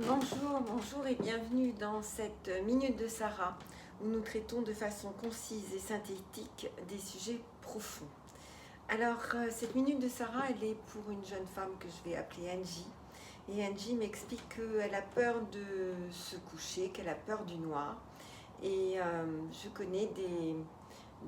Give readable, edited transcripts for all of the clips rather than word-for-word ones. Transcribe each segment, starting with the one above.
Bonjour et bienvenue dans cette Minute de Sarah où nous traitons de façon concise et synthétique des sujets profonds. Alors, cette Minute de Sarah, elle est pour une jeune femme que je vais appeler Angie. Et Angie m'explique qu'elle a peur de se coucher, qu'elle a peur du noir. Et je connais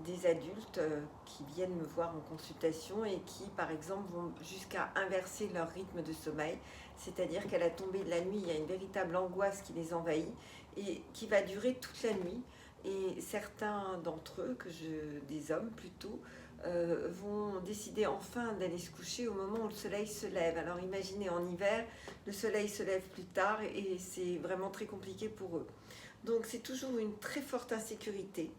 des adultes qui viennent me voir en consultation et qui, par exemple, vont jusqu'à inverser leur rythme de sommeil. C'est-à-dire qu'à la tombée de la nuit, il y a une véritable angoisse qui les envahit et qui va durer toute la nuit. Et certains d'entre eux, des hommes plutôt, vont décider enfin d'aller se coucher au moment où le soleil se lève. Alors imaginez, en hiver, le soleil se lève plus tard et c'est vraiment très compliqué pour eux. Donc c'est toujours une très forte insécurité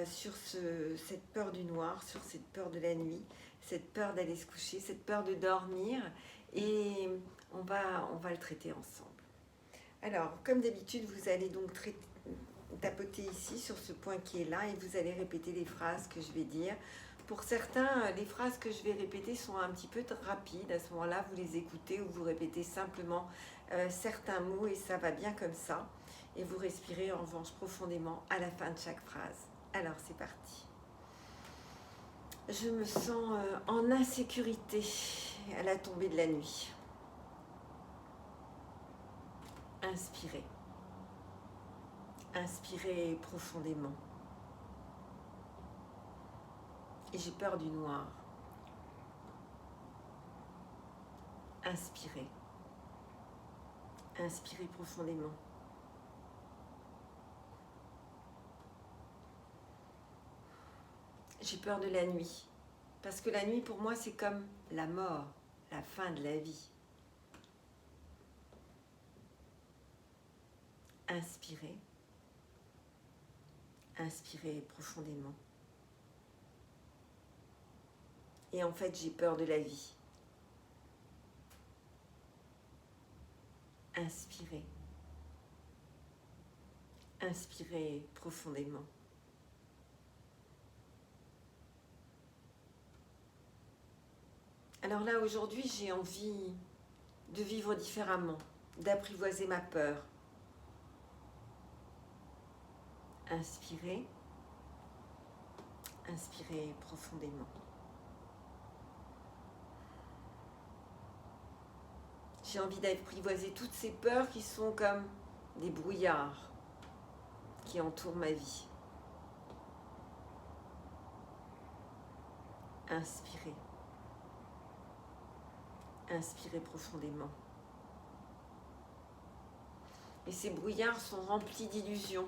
sur cette peur du noir, sur cette peur de la nuit, cette peur d'aller se coucher, cette peur de dormir. Et on va le traiter ensemble. Alors, comme d'habitude, vous allez donc tapoter ici sur ce point qui est là et vous allez répéter les phrases que je vais dire. Pour certains, les phrases que je vais répéter sont un petit peu rapides. À ce moment-là, vous les écoutez ou vous répétez simplement certains mots et ça va bien comme ça. Et vous respirez en revanche profondément à la fin de chaque phrase. Alors, c'est parti. Je me sens en insécurité à la tombée de la nuit. Inspirez. Inspirez profondément. Et j'ai peur du noir. Inspirez. Inspirez profondément. J'ai peur de la nuit. Parce que la nuit, pour moi, c'est comme la mort, la fin de la vie. Inspirez. Inspirez profondément. Et en fait, j'ai peur de la vie. Inspirez. Inspirez profondément. Alors là, aujourd'hui, j'ai envie de vivre différemment, d'apprivoiser ma peur. Inspirez. Inspirez profondément. J'ai envie d'apprivoiser toutes ces peurs qui sont comme des brouillards qui entourent ma vie. Inspirez. Inspirez profondément. Et ces brouillards sont remplis d'illusions,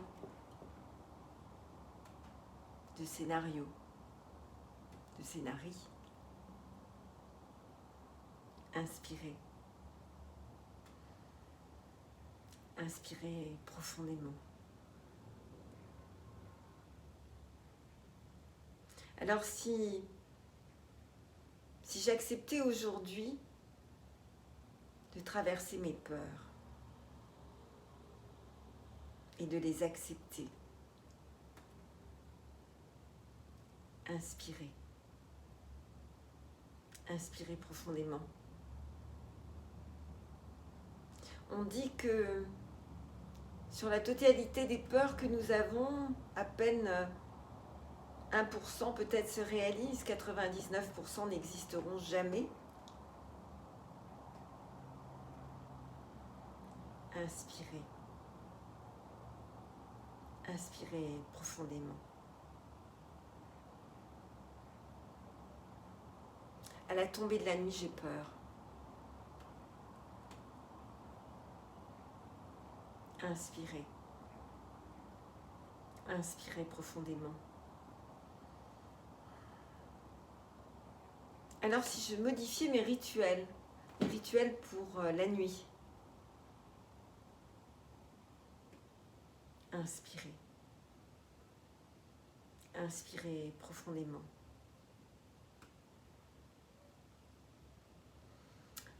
de scénarios, de scénarii. Inspirez. Inspirez profondément. Alors si j'acceptais aujourd'hui de traverser mes peurs et de les accepter, inspirez. Inspirez profondément. On dit que sur la totalité des peurs que nous avons, à peine 1% peut-être se réalise, 99% n'existeront jamais. Inspirez. Inspirez profondément. À la tombée de la nuit, j'ai peur. Inspirez. Inspirez profondément. Alors si je modifiais mes rituels pour la nuit, inspirez. Inspirez profondément.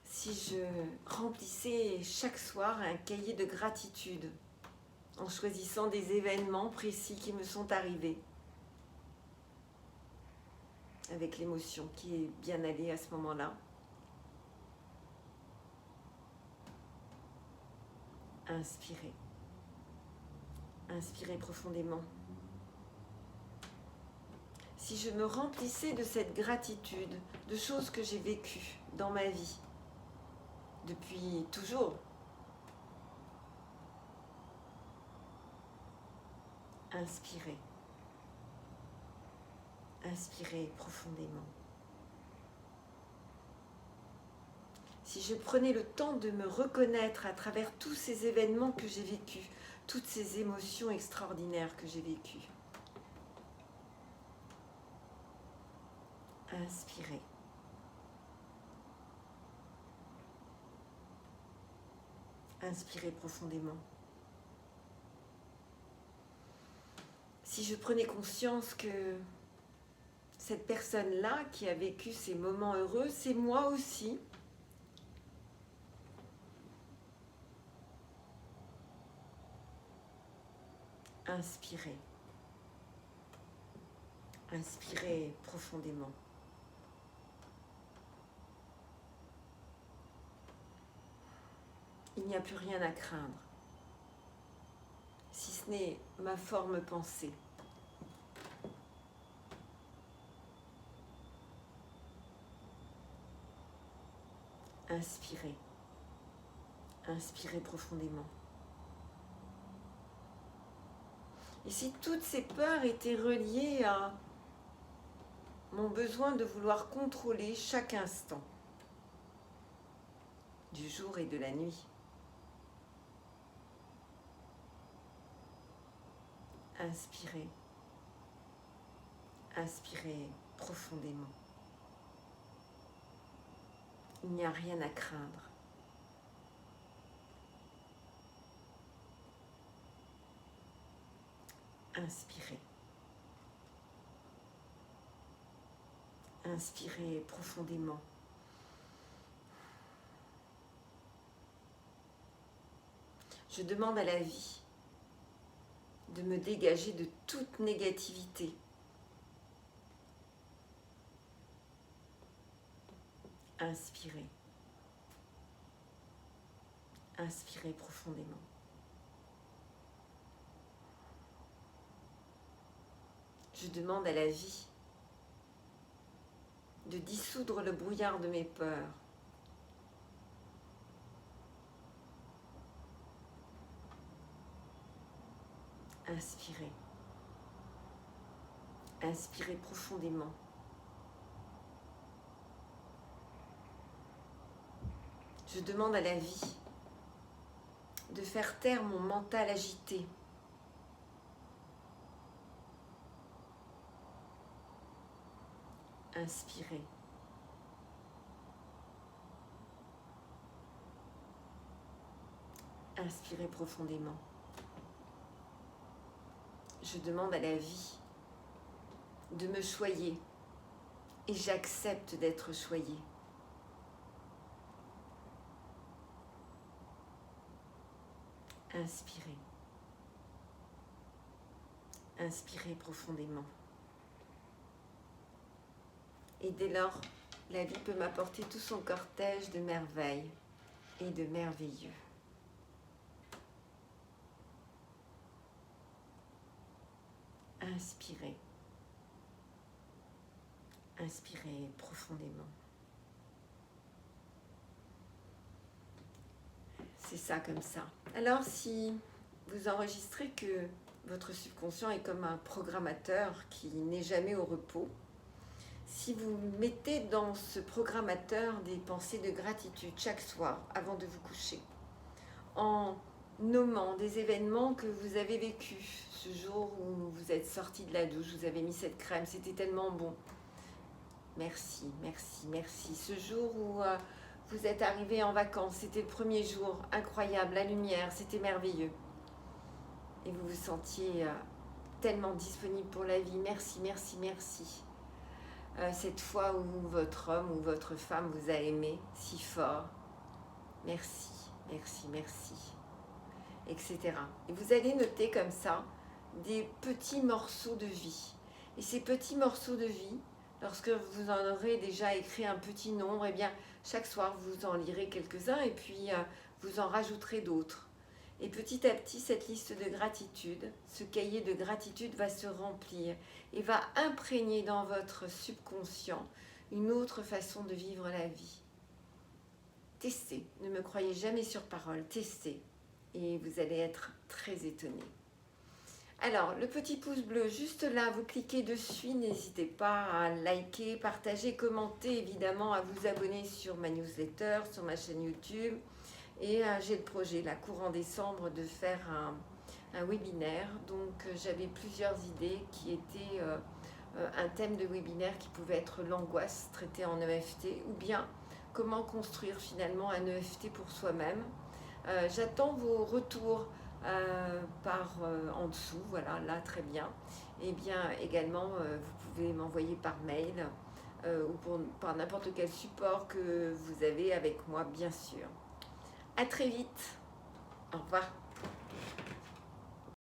Si je remplissais chaque soir un cahier de gratitude en choisissant des événements précis qui me sont arrivés, avec l'émotion qui est bien allée à ce moment-là. Inspirez. Inspirez profondément. Si je me remplissais de cette gratitude, de choses que j'ai vécues dans ma vie, depuis toujours, inspirez. Inspirez profondément. Si je prenais le temps de me reconnaître à travers tous ces événements que j'ai vécus, toutes ces émotions extraordinaires que j'ai vécues, inspirez. Inspirez profondément. Si je prenais conscience que cette personne-là qui a vécu ces moments heureux, c'est moi aussi, inspirez. Inspirez profondément. Il n'y a plus rien à craindre, si ce n'est ma forme pensée. Inspirez. Inspirez profondément. Et si toutes ces peurs étaient reliées à mon besoin de vouloir contrôler chaque instant du jour et de la nuit, inspirez. Inspirez profondément. Il n'y a rien à craindre. Inspirez. Inspirez profondément. Je demande à la vie de me dégager de toute négativité. Inspirez. Inspirez profondément. Je demande à la vie de dissoudre le brouillard de mes peurs. Inspirez. Inspirez profondément. Je demande à la vie de faire taire mon mental agité. Inspirez. Inspirez profondément. Je demande à la vie de me choyer et j'accepte d'être choyée. Inspirez. Inspirez profondément. Et dès lors, la vie peut m'apporter tout son cortège de merveilles et de merveilleux. Inspirez. Inspirez profondément. C'est ça comme ça. Alors si vous enregistrez que votre subconscient est comme un programmateur qui n'est jamais au repos, si vous mettez dans ce programmateur des pensées de gratitude chaque soir avant de vous coucher, en nommant des événements que vous avez vécus, ce jour où vous êtes sorti de la douche, vous avez mis cette crème, c'était tellement bon. Merci, merci, merci. Ce jour où vous êtes arrivé en vacances, c'était le premier jour, incroyable, la lumière, c'était merveilleux. Et vous vous sentiez tellement disponible pour la vie. Merci, merci, merci. Cette fois où votre homme ou votre femme vous a aimé si fort. Merci, merci, merci. Etc. Et vous allez noter comme ça des petits morceaux de vie. Et ces petits morceaux de vie, lorsque vous en aurez déjà écrit un petit nombre, eh bien, chaque soir, vous en lirez quelques-uns et puis vous en rajouterez d'autres. Et petit à petit, cette liste de gratitude, ce cahier de gratitude va se remplir et va imprégner dans votre subconscient une autre façon de vivre la vie. Testez, ne me croyez jamais sur parole, testez et vous allez être très étonné. Alors, le petit pouce bleu, juste là, vous cliquez dessus, n'hésitez pas à liker, partager, commenter, évidemment, à vous abonner sur ma newsletter, sur ma chaîne YouTube. Et j'ai le projet, là, courant décembre, de faire un webinaire. Donc, j'avais plusieurs idées qui étaient un thème de webinaire qui pouvait être l'angoisse traitée en EFT, ou bien comment construire finalement un EFT pour soi-même. J'attends vos retours en dessous, voilà, là très bien. Et bien également, vous pouvez m'envoyer par mail ou par n'importe quel support que vous avez avec moi, bien sûr. À très vite. Au revoir.